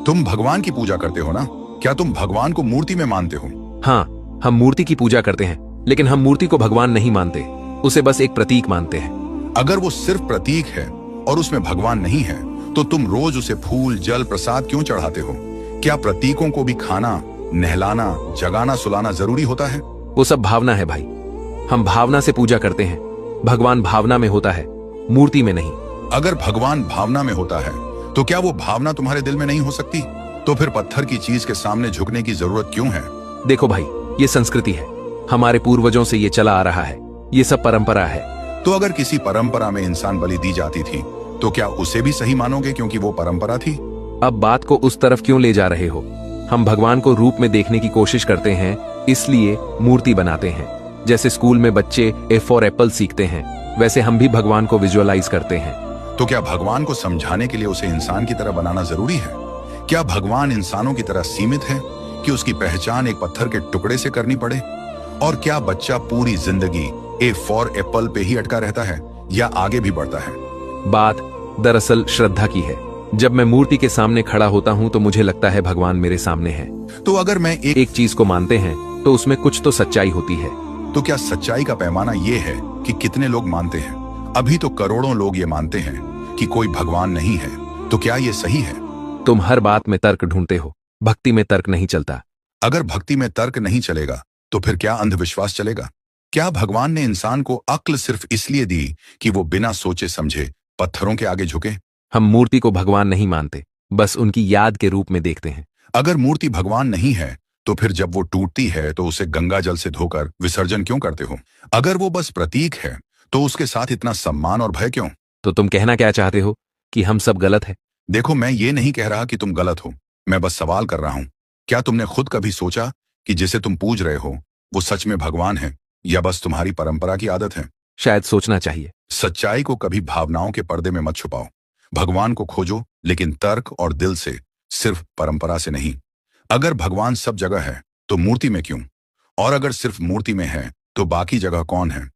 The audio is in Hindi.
तुम भगवान की पूजा करते हो ना? क्या तुम भगवान को मूर्ति में मानते हो? हाँ, हम मूर्ति की पूजा करते हैं, लेकिन हम मूर्ति को भगवान नहीं मानते, उसे बस एक प्रतीक मानते हैं। अगर वो सिर्फ प्रतीक है और उसमें भगवान नहीं है, तो तुम रोज उसे फूल, जल, प्रसाद क्यों चढ़ाते हो? क्या प्रतीकों को भी खाना, नहलाना, जगाना, सुलाना जरूरी होता है? वो सब भावना है भाई। हम भावना से पूजा करते हैं। भगवान भावना में होता है, मूर्ति में नहीं। अगर भगवान भावना में होता है, तो क्या वो भावना तुम्हारे दिल में नहीं हो सकती? तो फिर पत्थर की चीज के सामने झुकने की जरूरत क्यों है? देखो भाई, ये संस्कृति है, हमारे पूर्वजों से ये चला आ रहा है, ये सब परंपरा है। तो अगर किसी परंपरा में इंसान बलि दी जाती थी, तो क्या उसे भी सही मानोगे क्योंकि वो परंपरा थी? अब बात को उस तरफ क्यों ले जा रहे हो? हम भगवान को रूप में देखने की कोशिश करते हैं, इसलिए मूर्ति बनाते हैं। जैसे स्कूल में बच्चे ए फॉर एप्पल सीखते हैं, वैसे हम भी भगवान को विजुअलाइज करते हैं। तो क्या भगवान को समझाने के लिए उसे इंसान की तरह बनाना जरूरी है? क्या भगवान इंसानों की तरह सीमित है कि उसकी पहचान एक पत्थर के टुकड़े से करनी पड़े? और क्या बच्चा पूरी जिंदगी ए फॉर एप्पल पे ही अटका रहता है या आगे भी बढ़ता है? बात दरअसल श्रद्धा की है। जब मैं मूर्ति के सामने खड़ा होता हूं तो मुझे लगता है भगवान मेरे सामने है। तो अगर मैं एक चीज को मानते हैं तो उसमें कुछ तो सच्चाई होती है। तो क्या सच्चाई का पैमाना ये है कि कितने लोग मानते हैं? अभी तो करोड़ों लोग ये मानते हैं कि कोई भगवान नहीं है। तो क्या ये सही है? तुम हर बात में तर्क ढूंढते हो, भक्ति में तर्क नहीं चलता। अगर भक्ति में तर्क नहीं चलेगा, तो फिर क्या अंधविश्वास चलेगा? क्या भगवान ने इंसान को अक्ल सिर्फ इसलिए दी कि वो बिना सोचे समझे पत्थरों के आगे झुके? हम मूर्ति को भगवान नहीं मानते, बस उनकी याद के रूप में देखते हैं। अगर मूर्ति भगवान नहीं है, तो फिर जब वो टूटती है तो उसे गंगा जल से धोकर विसर्जन क्यों करते हो? अगर वो बस प्रतीक है, तो उसके साथ इतना सम्मान और भय क्यों? तो तुम कहना क्या चाहते हो, कि हम सब गलत है? देखो, मैं ये नहीं कह रहा कि तुम गलत हो, मैं बस सवाल कर रहा हूं। क्या तुमने खुद कभी सोचा कि जिसे तुम पूज रहे हो वो सच में भगवान है या बस तुम्हारी परंपरा की आदत है? शायद सोचना चाहिए। सच्चाई को कभी भावनाओं के पर्दे में मत छुपाओ। भगवान को खोजो, लेकिन तर्क और दिल से, सिर्फ परंपरा से नहीं। अगर भगवान सब जगह है, तो मूर्ति में क्यों? और अगर सिर्फ मूर्ति में है, तो बाकी जगह कौन है?